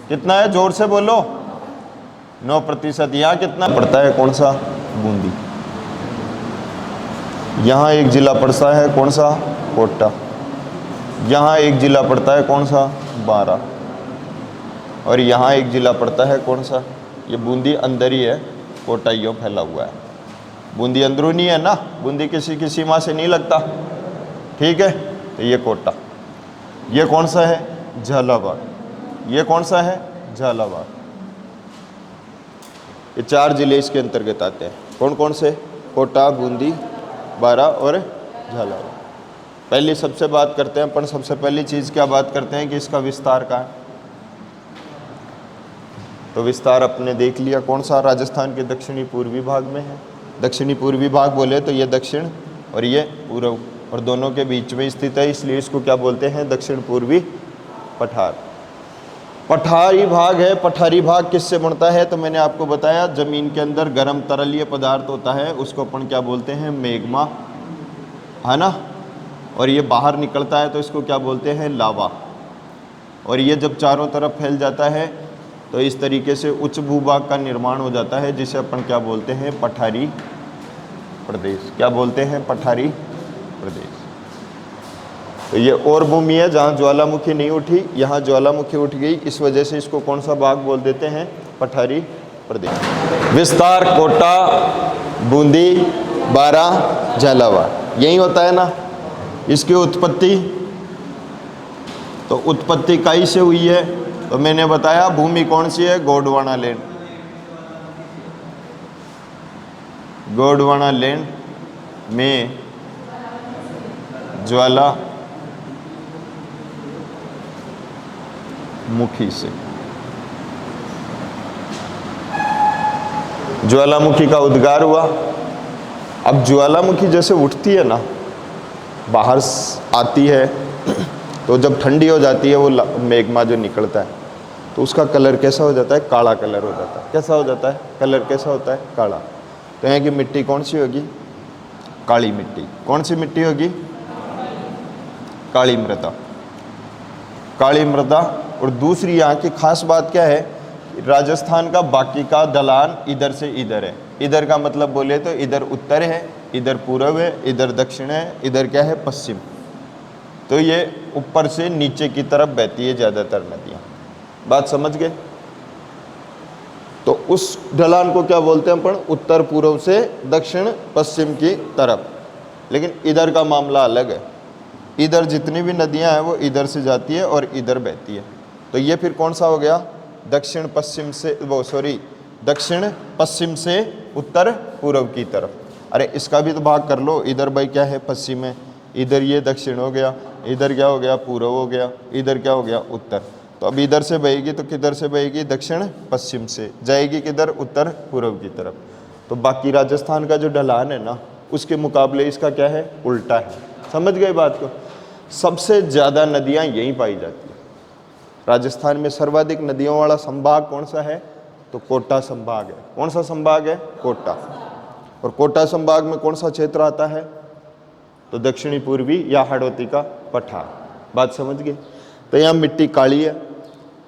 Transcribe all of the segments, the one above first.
कितना है, जोर से बोलो। 9%। यहाँ कितना पड़ता है, कौन सा, बूंदी। यहाँ एक जिला पड़ता है, कौन सा, कोटा। यहाँ एक जिला पड़ता है, कौन सा, बारा। और यहाँ एक जिला पड़ता है, कौन सा, ये बूंदी अंदर ही है, कोटा यूँ फैला हुआ है। बूंदी अंदरूनी है ना, बूंदी किसी की सीमा से नहीं लगता, ठीक है। तो ये कोटा, ये कौन सा है, झालावाड़। ये कौन सा है, झालावाड़। ये 4 जिले इसके अंतर्गत आते हैं। कौन कौन से, कोटा, बूंदी, बारा और झालावाड़। पहले सबसे बात करते हैं अपन, सबसे पहली चीज़ क्या बात करते हैं कि इसका विस्तार कहाँ है। तो विस्तार अपने देख लिया, कौन सा, राजस्थान के दक्षिणी पूर्वी भाग में है। दक्षिणी पूर्वी भाग बोले तो ये दक्षिण और ये पूर्व, और दोनों के बीच में स्थित है, इसलिए इसको क्या बोलते हैं, दक्षिण पूर्वी पठार। पठारी भाग है। पठारी भाग किससे बनता है, तो मैंने आपको बताया जमीन के अंदर गर्म तरलीय पदार्थ होता है, उसको अपन क्या बोलते हैं, मैग्मा, है ना। और ये बाहर निकलता है तो इसको क्या बोलते हैं, लावा। और ये जब चारों तरफ फैल जाता है तो इस तरीके से उच्च भूभाग का निर्माण हो जाता है, जिसे अपन क्या बोलते हैं, पठारी प्रदेश। क्या बोलते हैं, पठारी प्रदेश। तो ये और भूमि है जहाँ ज्वालामुखी नहीं उठी, यहाँ ज्वालामुखी उठ गई, इस वजह से इसको कौन सा भाग बोल देते हैं, पठारी प्रदेश। विस्तार कोटा, बूंदी, बारा, झालावाड़, यही होता है ना। इसकी उत्पत्ति, तो उत्पत्ति कहीं से हुई है, तो मैंने बताया भूमि कौन सी है, गोंडवाना लैंड। गोंडवाना लैंड में ज्वालामुखी से, ज्वालामुखी का उद्गार हुआ। अब ज्वालामुखी जैसे उठती है ना, बाहर आती है, तो जब ठंडी हो जाती है वो मैग्मा जो निकलता है, तो उसका कलर कैसा हो जाता है, काला कलर हो जाता है। कैसा हो जाता है, कलर कैसा होता है, काला। तो यहाँ की मिट्टी कौन सी होगी, काली मिट्टी। कौन सी मिट्टी होगी, काली मृदा। काली मृदा। और दूसरी यहाँ की खास बात क्या है, राजस्थान का बाकी का ढलान इधर से इधर है। इधर का मतलब बोले तो इधर उत्तर है, इधर पूर्व है, इधर दक्षिण है, इधर क्या है, पश्चिम। तो ये ऊपर से नीचे की तरफ बहती है ज़्यादातर नदियाँ। बात समझ गए। तो उस ढलान को क्या बोलते हैं अपन, उत्तर पूर्व से दक्षिण पश्चिम की तरफ। लेकिन इधर का मामला अलग है। इधर जितनी भी नदियाँ हैं वो इधर से जाती है और इधर बहती है। तो ये फिर कौन सा हो गया, दक्षिण पश्चिम से, दक्षिण पश्चिम से उत्तर पूर्व की तरफ। अरे इसका भी तो भाग कर लो, इधर भाई क्या है, पश्चिम है, इधर ये दक्षिण हो गया, इधर क्या हो गया, पूर्व हो गया, इधर क्या हो गया, उत्तर। तो अब इधर से बहेगी तो किधर से बहेगी, दक्षिण पश्चिम से जाएगी किधर, उत्तर पूर्व की तरफ। तो बाकी राजस्थान का जो ढलान है ना, उसके मुकाबले इसका क्या है, उल्टा है। समझ गए बात को। सबसे ज़्यादा नदियाँ यहीं पाई जाती है। राजस्थान में सर्वाधिक नदियों वाला संभाग कौन सा है, तो कोटा संभाग है। कौन सा संभाग है, कोटा। और कोटा संभाग में कौन सा क्षेत्र आता है, तो दक्षिणी पूर्वी या हाड़ौती का पठार। बात समझ गए। तो यहाँ मिट्टी काली है,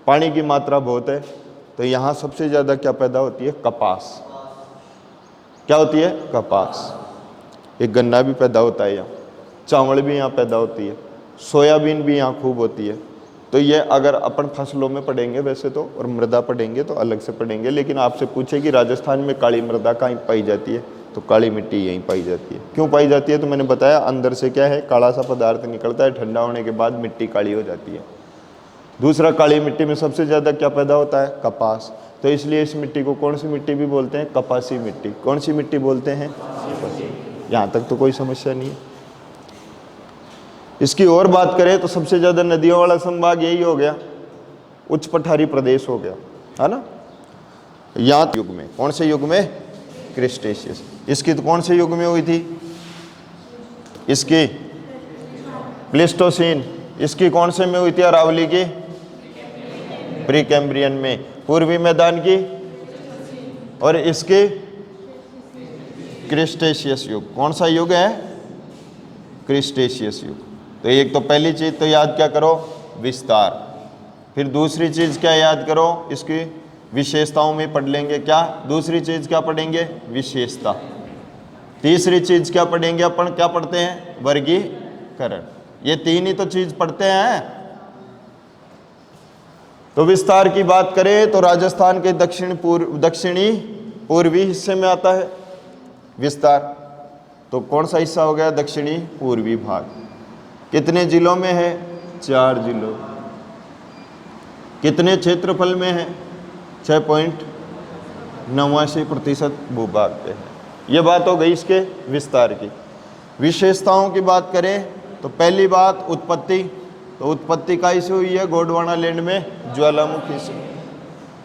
पानी की मात्रा बहुत है, तो यहाँ सबसे ज़्यादा क्या पैदा होती है, कपास। क्या होती है, कपास। एक गन्ना भी पैदा होता है यहाँ, चावल भी यहाँ पैदा होती है, सोयाबीन भी यहाँ खूब होती है। तो ये अगर अपन फसलों में पढ़ेंगे वैसे तो, और मृदा पढ़ेंगे तो अलग से पढ़ेंगे, लेकिन आपसे पूछे कि राजस्थान में काली मृदा कहाँ पाई जाती है, तो काली मिट्टी यहीं पाई जाती है। क्यों पाई जाती है, तो मैंने बताया अंदर से क्या है, काला सा पदार्थ निकलता है, ठंडा होने के बाद मिट्टी काली हो जाती है। दूसरा, काली मिट्टी में सबसे ज़्यादा क्या पैदा होता है, कपास। तो इसलिए इस मिट्टी को कौन सी मिट्टी भी बोलते हैं, कपासी मिट्टी। कौन सी मिट्टी बोलते हैं, यहाँ तक तो कोई समस्या नहीं है। इसकी और बात करें तो सबसे ज़्यादा नदियों वाला संभाग यही हो गया, उच्च पठारी प्रदेश हो गया, है ना। यहाँ युग में, कौन से युग में, क्रिस्टेशियस। इसकी तो कौन से युग में हुई थी, इसकी प्लेस्टोसीन। इसकी कौन से में हुई थी, अरावली की प्री कैम्ब्रियन में, पूर्वी मैदान की, और इसके क्रिस्टेशियस युग। कौन सा युग है, क्रिस्टेशियस युग। तो एक तो पहली चीज तो याद क्या करो, विस्तार। फिर दूसरी चीज़ क्या याद करो, इसकी विशेषताओं में पढ़ लेंगे। क्या दूसरी चीज़ क्या पढ़ेंगे? विशेषता। तीसरी चीज़ क्या पढ़ेंगे अपन? क्या पढ़ते हैं? वर्गीकरण। ये तीन ही तो चीज़ पढ़ते हैं। तो विस्तार की बात करें तो राजस्थान के दक्षिणी पूर्वी हिस्से में आता है विस्तार। तो कौन सा हिस्सा हो गया? दक्षिणी पूर्वी भाग। कितने जिलों में है? 4 जिलों। कितने क्षेत्रफल में है? 6.89% भूभाग पे है। ये बात हो गई इसके विस्तार की। विशेषताओं की बात करें तो पहली बात उत्पत्ति। तो उत्पत्ति कहाँ से हुई है? गोंडवाना लैंड में ज्वालामुखी से।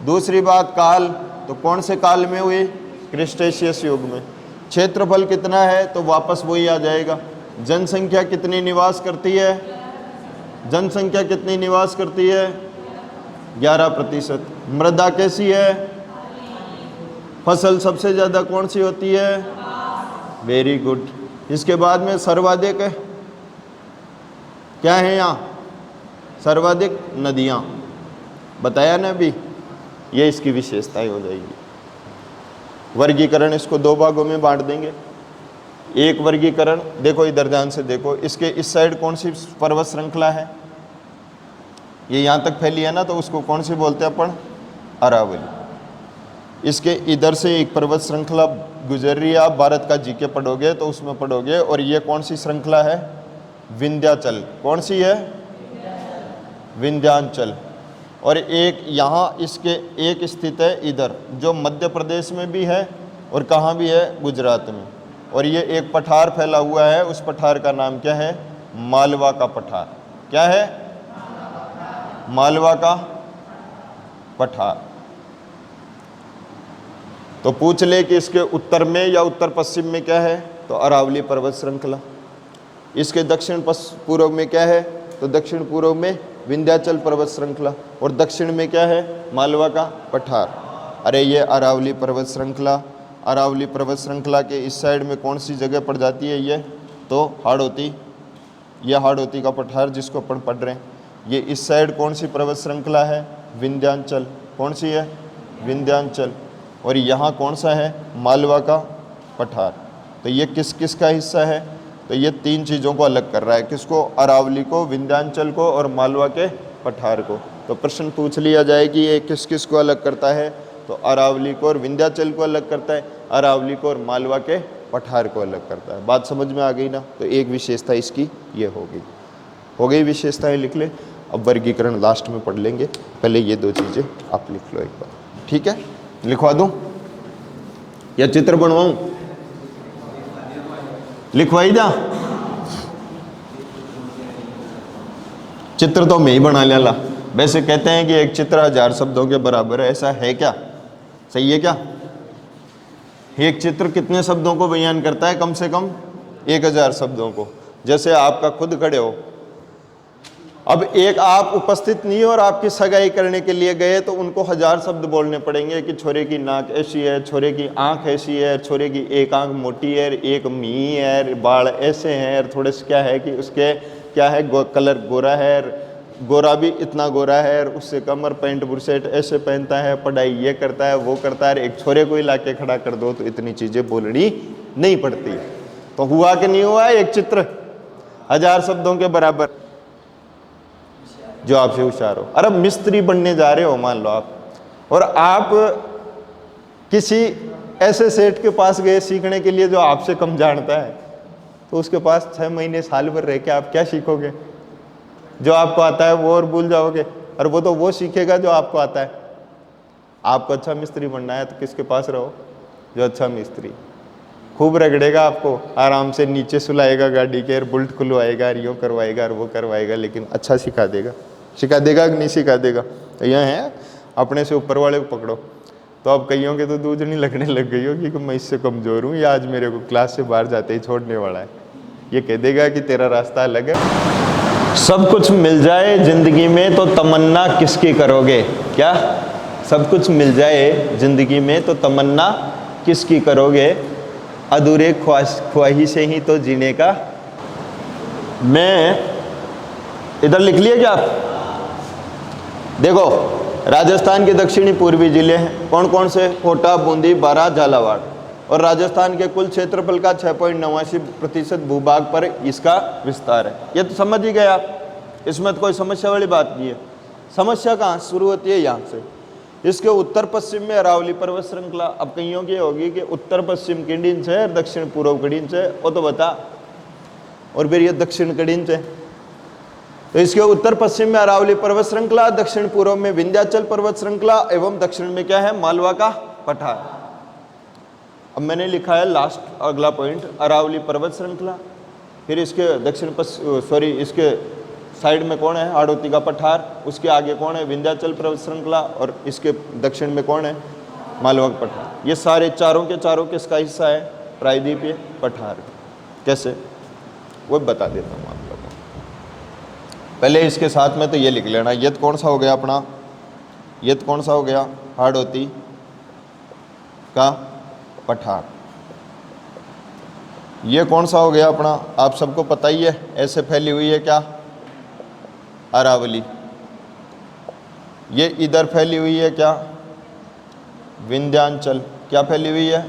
दूसरी बात काल। तो कौन से काल में हुई? क्रिस्टेशियस युग में। क्षेत्रफल कितना है? तो वापस वही आ जाएगा। जनसंख्या कितनी निवास करती है? जनसंख्या कितनी निवास करती है? 11%। मृदा कैसी है? फसल सबसे ज़्यादा कौन सी होती है? Very good. इसके बाद में सर्वाधिक क्या है यहाँ? सर्वाधिक नदियाँ। बताया ना अभी, ये इसकी विशेषताएं हो जाएगी। वर्गीकरण इसको 2 भागों में बांट देंगे। एक वर्गीकरण देखो, इधर ध्यान से देखो, इसके इस साइड कौन सी पर्वत श्रृंखला है? ये यहाँ तक फैली है ना, तो उसको कौन सी बोलते हैं अपन? अरावली। इसके इधर से एक पर्वत श्रृंखला गुजर रही है। आप भारत का जीके पढ़ोगे तो उसमें पढ़ोगे। और ये कौन सी श्रृंखला है? विंध्याचल। कौन सी है? विंध्याचल। और एक यहाँ इसके एक स्थित है इधर, जो मध्य प्रदेश में भी है और कहाँ भी है? गुजरात में। और ये एक पठार फैला हुआ है, उस पठार का नाम क्या है? मालवा का पठार। क्या है? मालवा का पठार। तो पूछ ले कि इसके उत्तर में या उत्तर पश्चिम में क्या है? तो अरावली पर्वत श्रृंखला। इसके दक्षिण पूर्व में क्या है? तो दक्षिण पूर्व में विंध्याचल पर्वत श्रृंखला। और दक्षिण में क्या है? मालवा का पठार। अरे ये अरावली पर्वत श्रृंखला। अरावली पर्वत श्रृंखला के इस साइड में कौन सी जगह पड़ जाती है? ये तो हाड़ौती। यह हाड़ौती का पठार जिसको अपन पढ़ रहे हैं। ये इस साइड कौन सी पर्वत श्रृंखला है? विंध्याचल। कौन सी है? विंध्याचल। और यहाँ कौन सा है? मालवा का पठार। तो ये किस किस का हिस्सा है? तो ये 3 चीज़ों को अलग कर रहा है। किसको? अरावली को, विंध्याचल को और मालवा के पठार को। तो प्रश्न पूछ लिया जाए कि ये किस किस को अलग करता है? तो अरावली को और विंध्याचल को अलग करता है, अरावली को और मालवा के पठार को अलग करता है। बात समझ में आ गई ना? तो एक विशेषता इसकी ये हो गई विशेषताएं लिख ले। अब वर्गीकरण लास्ट में पढ़ लेंगे, पहले ये 2 चीज़ें आप लिख लो एक बार। ठीक है, लिखवा दूं या चित्र बनवाऊं? लिखवाई जा। चित्र तो मैं ही बना लेला। वैसे कहते हैं कि एक चित्र 1000 शब्दों के बराबर है। ऐसा है क्या? सही है क्या? एक चित्र कितने शब्दों को बयान करता है? कम से कम 1000 शब्दों को। जैसे आपका खुद खड़े हो, अब एक आप उपस्थित नहीं हो और आपकी सगाई करने के लिए गए तो उनको 1000 शब्द बोलने पड़ेंगे कि छोरे की नाक ऐसी है, छोरे की आंख ऐसी है, छोरे की एक आंख मोटी है, एक मी है, बाल ऐसे हैं, थोड़े से क्या है कि उसके क्या है कलर गोरा है, गोरा भी इतना गोरा है, उससे कमर पैंट बुरसेट ऐसे पहनता है, पढ़ाई ये करता है वो करता है। एक छोरे को ही ला के खड़ा कर दो तो इतनी चीज़ें बोलनी नहीं पड़ती। तो हुआ कि नहीं हुआ? एक चित्र 1000 शब्दों के बराबर, जो आपसे होशियार हो। अरे मिस्त्री बनने जा रहे हो मान लो आप, और आप किसी ऐसे सेठ के पास गए सीखने के लिए जो आपसे कम जानता है, तो उसके पास 6 महीने साल भर रह के आप क्या सीखोगे? जो आपको आता है वो और भूल जाओगे, और वो तो वो सीखेगा जो आपको आता है। आपको अच्छा मिस्त्री बनना है तो किसके पास रहो? जो अच्छा मिस्त्री खूब रगड़ेगा आपको, आराम से नीचे सुलाएगा गाड़ी के, और बुल्ट खुलवाएगा, और यो करवाएगा और वो करवाएगा, लेकिन अच्छा सिखा देगा कि नहीं सिखा देगा? तो यह है अपने से ऊपर वाले को पकड़ो। तो अब कईयों के तो दूध नहीं लगने लग गई होगी कि मैं इससे कमज़ोर हूँ, या आज मेरे को क्लास से बाहर जाते ही छोड़ने वाला है। ये कह देगा कि तेरा रास्ता अलग है। सब कुछ मिल जाए ज़िंदगी में तो तमन्ना किसकी करोगे? क्या सब कुछ मिल जाए ज़िंदगी में तो तमन्ना किसकी करोगे? अधूरे ख्वाहिशें ही तो जीने का। मैं इधर लिख लिया क्या आप? देखो राजस्थान के दक्षिणी पूर्वी जिले हैं कौन कौन से? कोटा, बूंदी, बारां, झालावाड़। और राजस्थान के कुल क्षेत्रफल का 6.89% भूभाग पर इसका विस्तार है। ये तो समझ ही गए आप, इसमें तो कोई समस्या वाली बात नहीं है। समस्या कहाँ शुरू होती है? यहाँ से। इसके उत्तर पश्चिम में अरावली पर्वत श्रृंखला। अब कईयों की होगी कि उत्तर पश्चिम किडिंच है और दक्षिण पूर्व किडिंच है, वो तो बता, और फिर ये दक्षिण किडिंच है। तो इसके उत्तर पश्चिम में अरावली पर्वत श्रृंखला, दक्षिण पूर्व में विंध्याचल पर्वत श्रृंखला एवं दक्षिण में क्या है? मालवा का पठार। अब मैंने लिखा है लास्ट अगला पॉइंट, अरावली पर्वत श्रृंखला, फिर इसके इसके साइड में कौन है? हाड़ौती का पठार, उसके आगे कौन है? विंध्याचल पर्वत श्रृंखला, और इसके दक्षिण में कौन है? मालवा का पठार। ये सारे चारों के चारों किसका हिस्सा है? प्रायद्वीपीय पठार। कैसे? वो बता देता हूँ आप लोगों को। पहले इसके साथ में तो ये लिख लेना, ये कौन सा हो गया अपना? ये कौन सा हो गया? हाड़ौती का पठार। ये कौन सा हो गया अपना? आप सबको पता ही है, ऐसे फैली हुई है क्या? अरावली। ये इधर फैली हुई है क्या? विंध्यांचल। क्या फैली हुई है?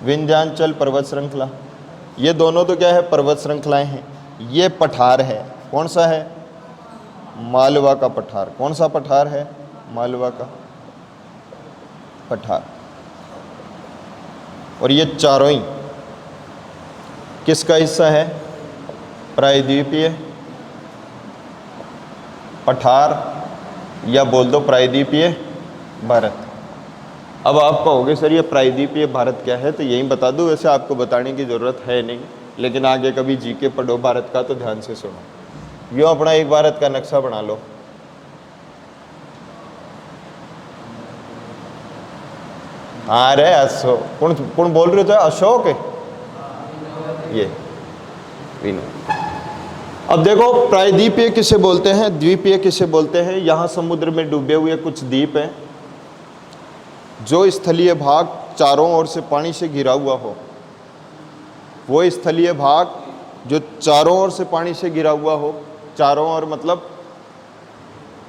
विंध्यांचल पर्वत श्रृंखला। ये दोनों तो क्या है? पर्वत श्रृंखलाएं हैं। ये पठार है, कौन सा है? मालवा का पठार। कौन सा पठार है? मालवा का पठार। और ये चारों ही किसका हिस्सा है? प्रायद्वीपीय पठार, या बोल दो प्रायद्वीपीय भारत। अब आप कहोगे सर ये प्रायद्वीपीय भारत क्या है, तो यही बता दूं। वैसे आपको बताने की ज़रूरत है नहीं, लेकिन आगे कभी जीके पढ़ो भारत का तो ध्यान से सुनो। यो अपना एक भारत का नक्शा बना लो। अरे अशोक, कौन बोल रहे थे? अशोक ये विनोद। अब देखो प्रायद्वीपीय किसे बोलते हैं, द्वीपीय किसे बोलते हैं? यहाँ समुद्र में डूबे हुए कुछ द्वीप हैं, जो स्थलीय भाग चारों ओर से पानी से घिरा हुआ हो। वो स्थलीय भाग जो चारों ओर से पानी से घिरा हुआ हो, चारों ओर मतलब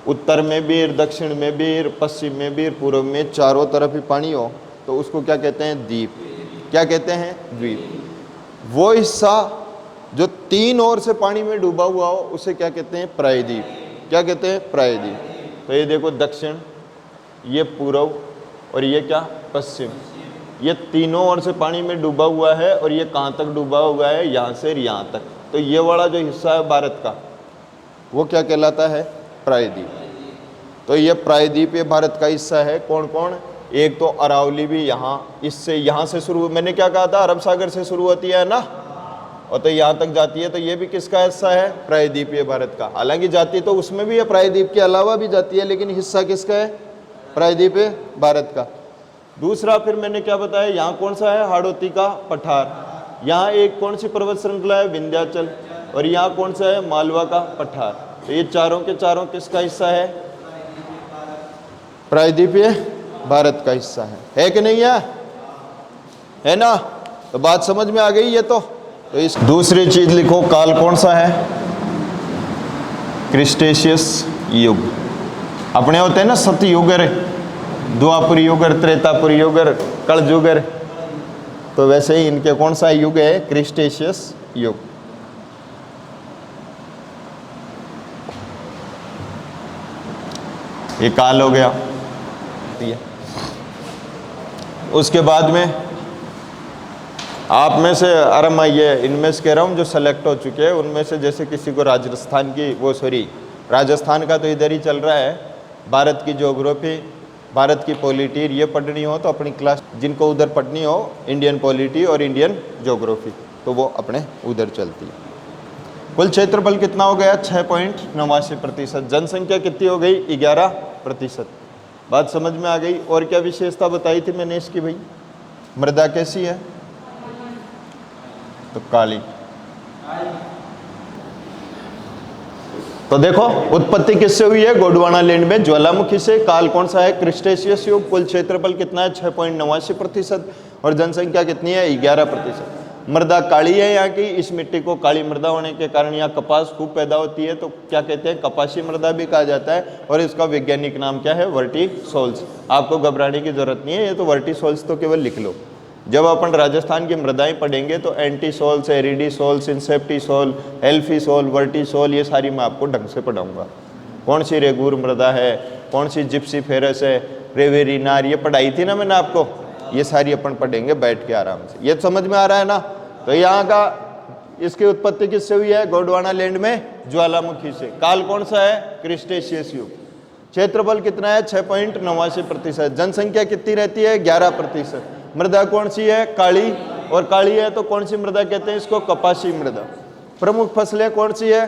उत्तर में भी, दक्षिण में भी, पश्चिम में भी, पूर्व में, चारों तरफ ही पानी हो, तो उसको क्या कहते हैं? द्वीप। क्या कहते हैं? द्वीप। वो हिस्सा जो तीन ओर से पानी में डूबा हुआ हो उसे क्या कहते हैं? प्रायद्वीप। क्या कहते हैं? प्रायद्वीप। तो ये देखो दक्षिण, ये पूर्व और ये क्या? पश्चिम। ये तीनों ओर से पानी में डूबा हुआ है, और ये कहाँ तक डूबा हुआ है? यहाँ से यहाँ तक। तो ये वाला जो हिस्सा है भारत का, वो क्या कहलाता है? प्रायद्वीप। तो ये प्रायद्वीपीय भारत का हिस्सा है। कौन कौन? एक तो अरावली भी यहाँ से शुरू, मैंने क्या कहा था? अरब सागर से शुरू होती है ना, और तो यहाँ तक जाती है। तो ये भी किसका हिस्सा है? प्रायद्वीपीय भारत का। हालांकि जाती तो उसमें भी है, प्रायद्वीप के अलावा भी जाती है, लेकिन हिस्सा किसका है? प्रायद्वीपीय भारत का। दूसरा फिर मैंने क्या बताया? यहाँ कौन सा है? हाड़ौती का पठार। यहाँ एक कौन सी पर्वत श्रृंखला है? विंध्याचल। और यहाँ कौन सा है? मालवा का पठार। तो ये चारों के चारों किसका हिस्सा है? प्रायद्वीपीय भारत का हिस्सा है कि नहीं है ना? तो बात समझ में आ गई ये तो इस दूसरी चीज लिखो, काल कौन सा है? क्रिस्टेशियस युग। अपने होते हैं ना सतयुगर, द्वापर युगर, त्रेतापुर युगर, कल युगर, तो वैसे ही इनके कौन सा युग है? क्रिस्टेशियस युग। ये काल हो गया। उसके बाद में आप में से, अरे मैं ये इनमें से कह रहा हूँ जो सेलेक्ट हो चुके हैं, उनमें से जैसे किसी को राजस्थान की राजस्थान का तो इधर ही चल रहा है, भारत की ज्योग्राफी, भारत की पॉलिटी ये पढ़नी हो तो अपनी क्लास, जिनको उधर पढ़नी हो इंडियन पॉलिटी और इंडियन ज्योग्राफी, तो वो अपने उधर चलती है। कुल क्षेत्रफल कितना हो गया? 6.89%। जनसंख्या कितनी हो गई? 11%। बात समझ में आ गई। और क्या विशेषता बताई थी मैंने इसकी भाई? मृदा कैसी है? तो काली। तो देखो उत्पत्ति किससे हुई है? गोंडवाना लैंड में ज्वालामुखी से। काल कौन सा है? क्रिस्टेशियस युग। कुल क्षेत्रफल कितना है? 6.89%। और जनसंख्या कितनी है? 11%। मृदा काली है यहाँ की, इस मिट्टी को काली मृदा होने के कारण यहाँ कपास खूब पैदा होती है, तो क्या कहते हैं, कपासी मृदा भी कहा जाता है। और इसका वैज्ञानिक नाम क्या है, वर्टिसोल्स। आपको घबराने की जरूरत नहीं है, ये तो वर्टिसोल्स तो केवल लिख लो। जब अपन राजस्थान की मृदाएं पढ़ेंगे तो एंटीसोल्स, एरिडीसोल्स, इंसेप्टिसोल, एल्फीसोल, वर्टिसोल, ये सारी मैं आपको ढंग से पढ़ाऊंगा। कौन सी रेगूर मृदा है, कौन सी जिप्सीफेरस है, रेवेरिनार, ये पढ़ाई थी ना मैंने आपको, ये सारी अपन पढ़ेंगे बैठ के आराम से। ये समझ में आ रहा है ना। तो यहाँ का इसकी उत्पत्ति किससे हुई है, गोंडवाना लैंड में ज्वालामुखी से। काल कौन सा है, क्रिस्टेशियस युग। क्षेत्रफल कितना है, 6.89%। जनसंख्या कितनी रहती है, 11%। मृदा कौन सी है, काली, और काली है तो कौन सी मृदा कहते हैं इसको, कपासी मृदा। प्रमुख फसलें कौन सी है,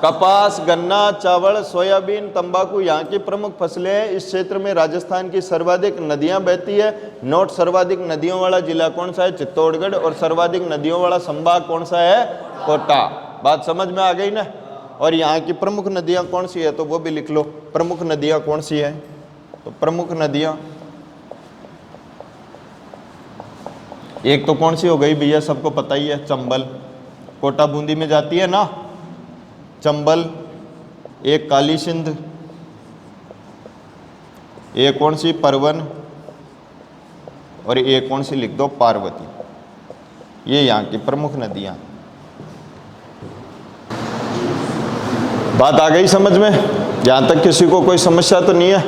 कपास, गन्ना, चावल, सोयाबीन, तंबाकू यहाँ की प्रमुख फसलें हैं। इस क्षेत्र में राजस्थान की सर्वाधिक नदियां बहती है। नोट, सर्वाधिक नदियों वाला जिला कौन सा है, चित्तौड़गढ़, और सर्वाधिक नदियों वाला संभाग कौन सा है, कोटा। बात समझ में आ गई ना। और यहाँ की प्रमुख नदियां कौन सी है तो वो भी लिख लो, प्रमुख नदियां कौन सी है। तो प्रमुख नदियां एक तो कौन सी हो गई भैया, सबको पता ही है, चंबल, कोटा बूंदी में जाती है ना, चंबल। एक काली सिंध, एक कौन सी, परवन, और एक कौन सी लिख दो, पार्वती। ये यहाँ की प्रमुख नदियां। बात आ गई समझ में, यहां तक किसी को कोई समस्या तो नहीं है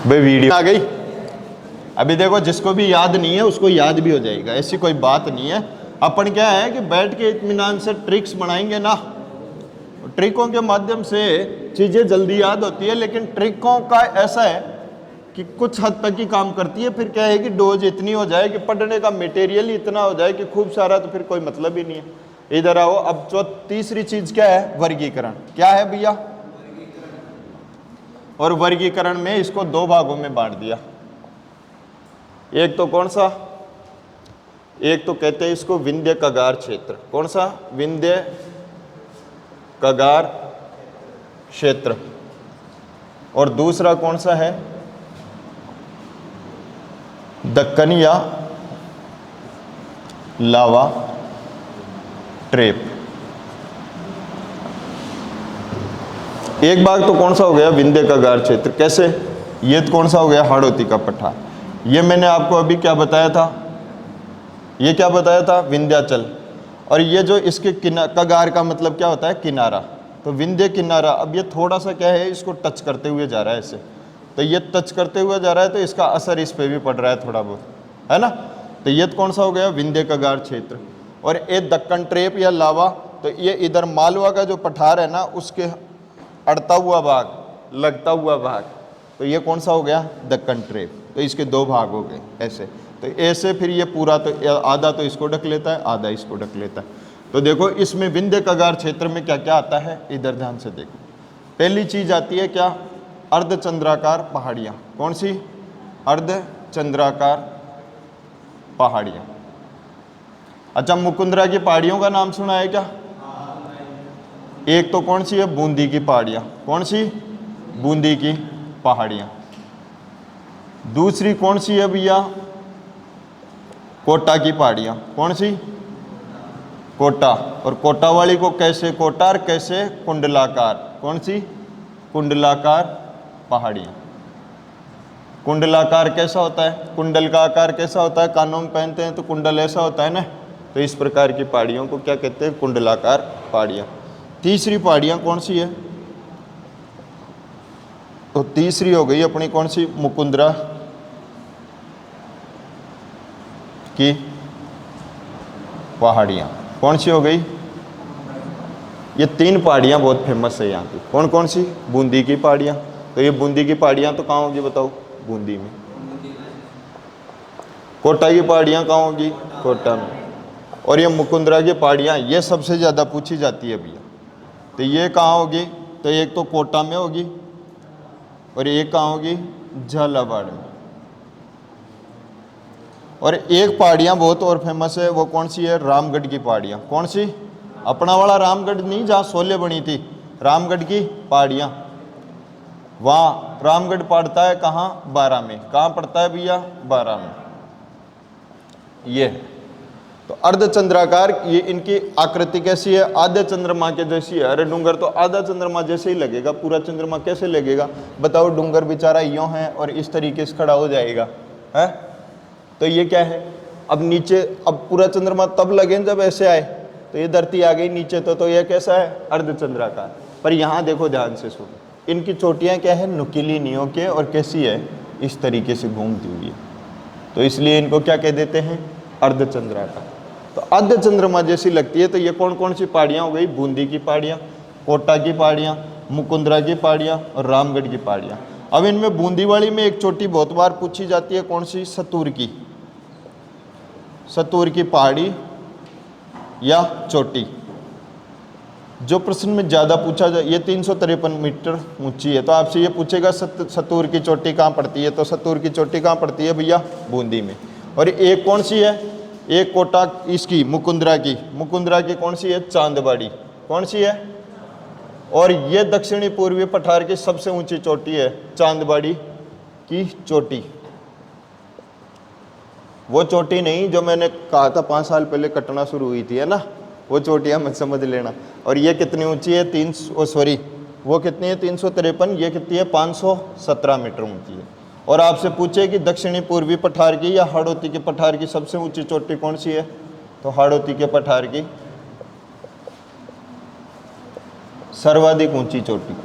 भाई। वीडियो आ गई। अभी देखो, जिसको भी याद नहीं है उसको याद भी हो जाएगा, ऐसी कोई बात नहीं है। अपन क्या है कि बैठ के इत्मीनान से ट्रिक्स बनाएंगे ना, ट्रिकों के माध्यम से चीजें जल्दी याद होती है। लेकिन ट्रिकों का ऐसा है कि कुछ हद तक ही काम करती है, फिर क्या है कि डोज इतनी हो जाए कि पढ़ने का मटेरियल ही इतना हो जाए कि खूब सारा, तो फिर कोई मतलब ही नहीं है। इधर आओ। अब जो तीसरी चीज क्या है, वर्गीकरण। क्या है भैया, और वर्गीकरण में इसको दो भागों में बांट दिया। एक तो कौन सा, एक तो कहते हैं इसको विंध्य कगार क्षेत्र। कौन सा, विंध्य कगार क्षेत्र। और दूसरा कौन सा है, दक्कन या लावा ट्रेप। एक भाग तो कौन सा हो गया, विंध्य कगार क्षेत्र। कैसे, ये तो कौन सा हो गया, हाड़ौती का पठार। ये मैंने आपको अभी क्या बताया था, ये क्या बताया था, विंध्याचल। और ये जो इसके कगार का मतलब क्या होता है, किनारा। तो विंध्य किनारा। अब ये थोड़ा सा क्या है, इसको टच करते हुए जा रहा है ऐसे, तो ये टच करते हुए जा रहा है, तो इसका असर इस पे भी पड़ रहा है थोड़ा बहुत, है ना। तो ये कौन सा हो गया, विंध्य कगार क्षेत्र। और ये दक्कन ट्रेप या लावा, तो ये इधर मालवा का जो पठार है ना, उसके अड़ता हुआ भाग, लगता हुआ भाग, तो ये कौन सा हो गया, दक्कन ट्रेप। तो इसके दो भाग हो गए ऐसे। तो ऐसे फिर ये पूरा, तो आधा तो इसको ढक लेता है, आधा इसको ढक लेता है। तो देखो इसमें विंध्य कगार क्षेत्र में क्या क्या आता है, इधर ध्यान से देखो। पहली चीज आती है क्या, अर्धचंद्राकार पहाड़ियां। कौन सी, अर्धचंद्राकार पहाड़ियां। अच्छा, मुकुंदरा की पहाड़ियों का नाम सुना है क्या। एक तो कौन सी है, बूंदी की पहाड़ियां। कौन सी, बूंदी की पहाड़ियां। दूसरी कौन सी है भैया, कोटा की पहाड़ियां। कौन सी, कोटा। और कोटा वाली को कैसे कोटार, कैसे कुंडलाकार। कौन सी, कुंडलाकार पहाड़ियां। कुंडलाकार कैसा होता है, कुंडल का आकार कैसा होता है, कानों में पहनते हैं तो कुंडल ऐसा होता है ना। तो इस प्रकार की पहाड़ियों को क्या कहते हैं, कुंडलाकार पहाड़ियां। तीसरी पहाड़ियां कौन सी है, तो तीसरी हो गई अपनी कौन सी, मुकुंदरा की पहाड़ियां। कौन सी हो गई, ये तीन पहाड़ियां बहुत फेमस है यहाँ की। कौन कौन सी, बूंदी की पहाड़ियां। तो ये बूंदी की पहाड़ियां तो कहाँ होगी बताओ, बूंदी में। कोटा की पहाड़ियां कहाँ होगी, कोटा में। और ये मुकुंदरा की पहाड़ियां, ये सबसे ज़्यादा पूछी जाती है भैया। तो ये कहाँ होगी, तो एक तो कोटा में होगी, और एक कहाँ होगी, झालावाड़ में। और एक पहाड़ियाँ बहुत और फेमस है, वो कौन सी है, रामगढ़ की पहाड़ियाँ। कौन सी, अपना वाला रामगढ़ नहीं जहाँ शोले बनी थी, रामगढ़ की पहाड़ियाँ। वहाँ रामगढ़ पड़ता है कहाँ, बारा में। कहाँ पड़ता है भैया, बारा में। ये है। तो अर्धचंद्राकार, ये इनकी आकृति कैसी है, आधे चंद्रमा के जैसी है। अरे डूंगर तो आधा चंद्रमा जैसे ही लगेगा, पूरा चंद्रमा कैसे लगेगा बताओ। डूंगर बेचारा यूं है और इस तरीके से खड़ा हो जाएगा है। तो ये क्या है, अब नीचे, अब पूरा चंद्रमा तब लगे जब ऐसे आए, तो ये धरती आ गई नीचे, तो ये कैसा है, अर्धचंद्राकार। पर यहाँ देखो ध्यान से सुनो, इनकी चोटियाँ क्या है, नुकीली नियों के, और कैसी है, इस तरीके से घूमती हुई है। तो इसलिए इनको क्या कह देते हैं, अर्धचंद्राकार। तो अर्ध चंद्रमा जैसी लगती है। तो ये कौन कौन सी पहाड़ियाँ हो गई, बूंदी की पहाड़ियाँ, कोटा की पहाड़ियाँ, मुकुंदरा की पहाड़ियाँ और रामगढ़ की पहाड़ियाँ। अब इनमें बूंदी वाली में एक चोटी बहुत बार पूछी जाती है, कौन सी, सतूर की, सतूर की पहाड़ी या चोटी। जो प्रश्न में ज़्यादा पूछा जाए, ये 353 मीटर ऊंची है। तो आपसे ये पूछेगा सतूर की चोटी कहाँ पड़ती है, तो सतूर की चोटी कहाँ पड़ती है भैया, बूंदी में। और एक कौन सी है, एक कोटा इसकी मुकुंदरा की, मुकुंदरा की कौन सी है, चांदबाड़ी, कौन सी है। और ये दक्षिणी पूर्वी पठार की सबसे ऊंची चोटी है, चांदबाड़ी की चोटी। वो चोटी नहीं जो मैंने कहा था 5 साल पहले कटना शुरू हुई थी, है ना, वो चोटियां मत समझ लेना। और ये कितनी ऊंची है, वो कितनी है 353, ये कितनी है 517 मीटर ऊंची है। और आपसे पूछे कि दक्षिणी पूर्वी पठार की या हाड़ौती के पठार की सबसे ऊंची चोटी कौन सी है, तो हाड़ौती के पठार की सर्वाधिक ऊंची चोटी।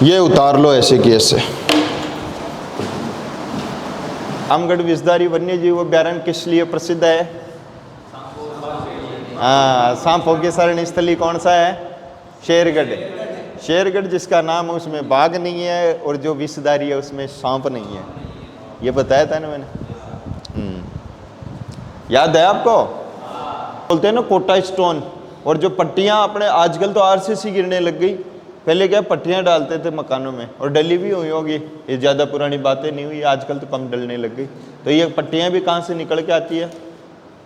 ये उतार लो ऐसे की ऐसे। रामगढ़ विषधारी वन्य जीव अभ्यारण्य किस लिए प्रसिद्ध है, हाँ, सांपों की शरण स्थली कौन सा है, शेरगढ़। शेरगढ़ जिसका नाम है उसमें बाघ नहीं है, और जो विषधारी है उसमें सांप नहीं है, ये बताया था ना मैंने। याद है आपको, बोलते हैं ना कोटा स्टोन। और जो पट्टियां अपने, आजकल तो आरसीसी गिरने लग गई, पहले क्या पट्टियां डालते थे मकानों में, और डली भी हुई होगी, ये ज़्यादा पुरानी बातें नहीं हुई, आजकल तो कम डलने लग गई। तो ये पट्टियां भी कहाँ से निकल के आती है,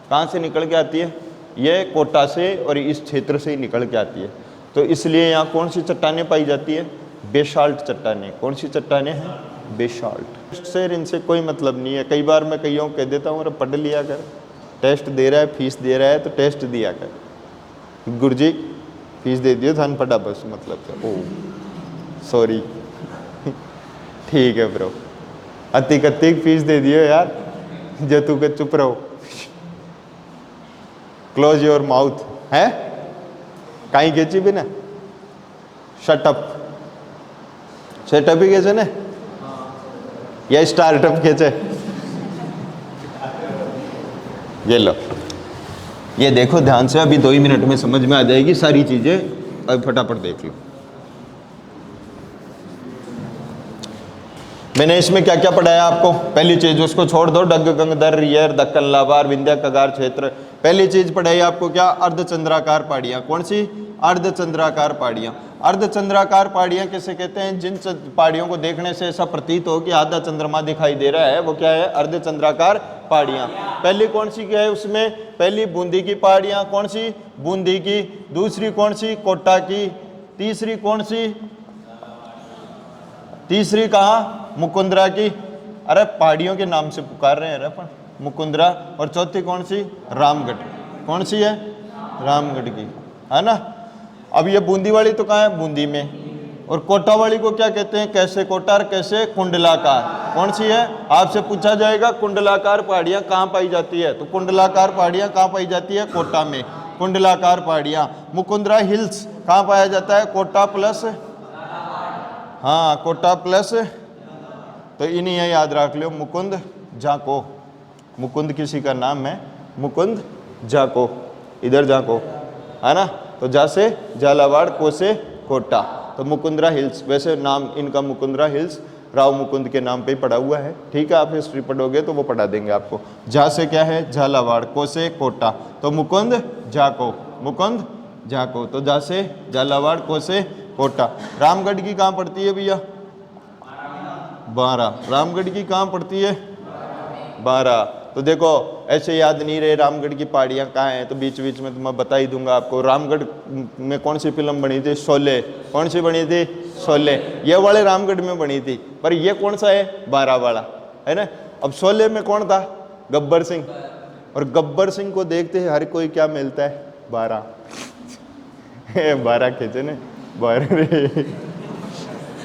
कहाँ से निकल के आती है, ये कोटा से और इस क्षेत्र से ही निकल के आती है। तो इसलिए यहाँ कौन सी चट्टानें पाई जाती है, बेसाल्ट चट्टानें। कौन सी चट्टानें हैं, बेसाल्ट। से इनसे कोई मतलब नहीं है। कई बार मैं कईयों को कह देता हूँ, अरे पढ़ लिया कर, टेस्ट दे रहा है, फीस दे रहा है तो टेस्ट दिया कर। गुरुजी फीस दे दियो धन पड़ा बस, मतलब से, ओ सॉरी ठीक है ब्रो, अतिक अतिक फीस दे दियो यार, जो तू के चुप रहो, क्लोज योर माउथ है, कहीं खेची भी ना, शटअप, सेटअप ही कैसे ना, या स्टार्टअप खेचे। ये लो, ये देखो ध्यान से, अभी 2 ही मिनट में समझ में आ जाएगी सारी चीजें, अब फटाफट देख लो। मैंने इसमें क्या क्या पढ़ाया आपको। पहली चीज उसको छोड़ दो, डग गंगधर रियर दक्कन लाबार विंध्या कगार क्षेत्र। पहली चीज पढ़ाई आपको क्या, अर्धचंद्राकार पहाड़ियां। कौन सी, अर्धचंद्राकार पहाड़ियां। अर्धचंद्राकार पहाड़ियां किसे कहते हैं, जिन पहाड़ियों को देखने से ऐसा प्रतीत हो कि आधा चंद्रमा दिखाई दे रहा है, वो क्या है, अर्धचंद्राकार पहाड़ियां। पहली कौन सी क्या है उसमें, पहली बूंदी की पहाड़ियां। कौन सी, बूंदी की। दूसरी कौन सी, कोटा की। तीसरी कौन सी, तीसरी कहाँ, मुकुंदरा की। अरे पहाड़ियों के नाम से पुकार रहे हैं अपन, मुकुंदरा। और चौथी कौन सी, रामगढ़। कौन सी है, रामगढ़ की, है ना। अब ये बूंदी वाली तो कहाँ है, बूंदी में। और कोटा वाली को क्या कहते हैं, कैसे कोटा और कैसे कुंडलाकार। कौन सी है, आपसे पूछा जाएगा कुंडलाकार पहाड़ियाँ कहाँ पाई जाती है, तो कुंडलाकार पहाड़ियाँ कहाँ पाई जाती है, कोटा में। कुंडलाकार पहाड़ियाँ। मुकुंदरा हिल्स कहाँ पाया जाता है, कोटा प्लस, हाँ कोटा प्लस, तो इन्हीं ये याद रख लो, मुकुंद जाको। मुकुंद किसी का नाम है, मुकुंद जाको, इधर जाको, है ना। तो जा से झालावाड़, को से कोटा, तो मुकुंदरा हिल्स। वैसे नाम इनका मुकुंदरा हिल्स राव मुकुंद के नाम पे ही पड़ा हुआ है, ठीक है। आप हिस्ट्री पढ़ोगे तो वो पढ़ा देंगे आपको। जा से क्या है, झालावाड़, को से कोटा, तो मुकुंद जाको, मुकुंद जाको। तो जा से झालावाड़, को से कोटा। रामगढ़ की कहाँ पड़ती है भैया, 12। रामगढ़ की कहाँ पड़ती है, 12। तो देखो ऐसे याद नहीं रहे रामगढ़ की पहाड़ियाँ कहाँ हैं, तो बीच बीच में तो मैं बता ही दूंगा आपको। रामगढ़ में कौन सी फिल्म बनी थी? शोले। कौन सी बनी थी? शोले। ये वाले रामगढ़ में बनी थी, पर ये कौन सा है? बारा वाला, है ना। अब शोले में कौन था? गब्बर सिंह। और गब्बर सिंह को देखते हैं हर कोई क्या मिलता है? 12 12 खींचे ने 12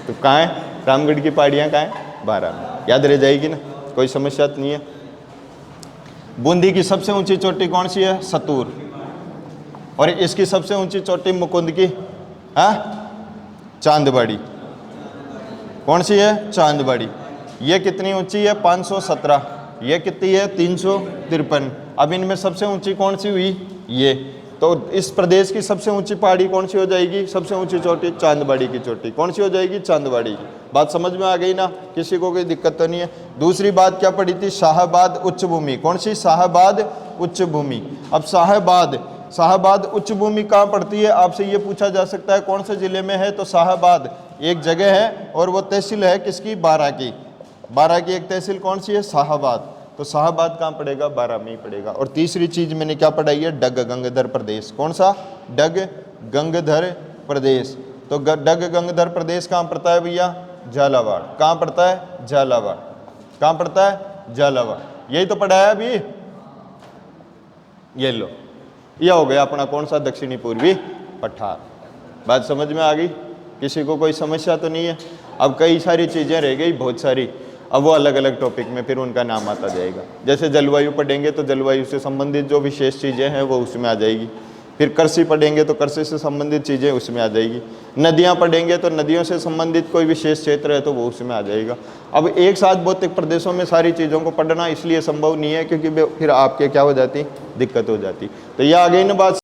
तो कहाँ है रामगढ़ की पहाड़ियाँ? कहाँ है? 12 में। याद रह जाएगी ना, कोई समस्या तो नहीं है। बूंदी की सबसे ऊंची चोटी कौन सी है? सतूर। और इसकी सबसे ऊंची चोटी मुकुंद की? हाँ, चांदबाड़ी। कौन सी है? चांदबाड़ी। ये कितनी ऊंची है? 517। ये कितनी है? 353। अब इनमें सबसे ऊंची कौन सी हुई? ये। तो इस प्रदेश की सबसे ऊंची पहाड़ी कौन सी हो जाएगी? सबसे ऊंची चोटी चांदबाड़ी की चोटी। कौन सी हो जाएगी? चांदबाड़ी की। बात समझ में आ गई ना? किसी को कोई दिक्कत तो नहीं है? दूसरी बात क्या पड़ी थी? शाहबाद उच्च भूमि। कौन सी? शाहबाद उच्च भूमि। अब शाहबाद उच्च भूमि कहाँ पड़ती है? आपसे ये पूछा जा सकता है कौन से जिले में है? तो शाहबाद एक जगह है और वो तहसील है किसकी? बारा की। बारा की एक तहसील कौन सी है? शाहबाद। तो शाहबाद कहाँ पड़ेगा? 12 में ही पड़ेगा। और तीसरी चीज मैंने क्या पढ़ाई है? डग गंगधर प्रदेश। कौन सा? डग गंगधर प्रदेश। तो डग गंगधर प्रदेश कहाँ पड़ता है भैया? झालावाड़। कहाँ पड़ता है? झालावाड़। कहाँ पड़ता है? झालावाड़। यही तो पढ़ाया अभी। ये लो, यह हो गया अपना कौन सा? दक्षिणी पूर्वी पठार। बात समझ में आ गई? किसी को कोई समस्या तो नहीं है? अब कई सारी चीजें रह गई, बहुत सारी। अब वो अलग अलग टॉपिक में फिर उनका नाम आता जाएगा। जैसे जलवायु पढ़ेंगे तो जलवायु से संबंधित जो विशेष चीज़ें हैं वो उसमें आ जाएगी। फिर कृषि पढ़ेंगे तो कृषि से संबंधित चीज़ें उसमें आ जाएगी। नदियाँ पढ़ेंगे तो नदियों से संबंधित कोई विशेष क्षेत्र है तो वो उसमें आ जाएगा। अब एक साथ भौतिक प्रदेशों में सारी चीज़ों को पढ़ना इसलिए संभव नहीं है क्योंकि फिर आपके क्या हो जाती? दिक्कत हो जाती। तो यह आ गई ना बात।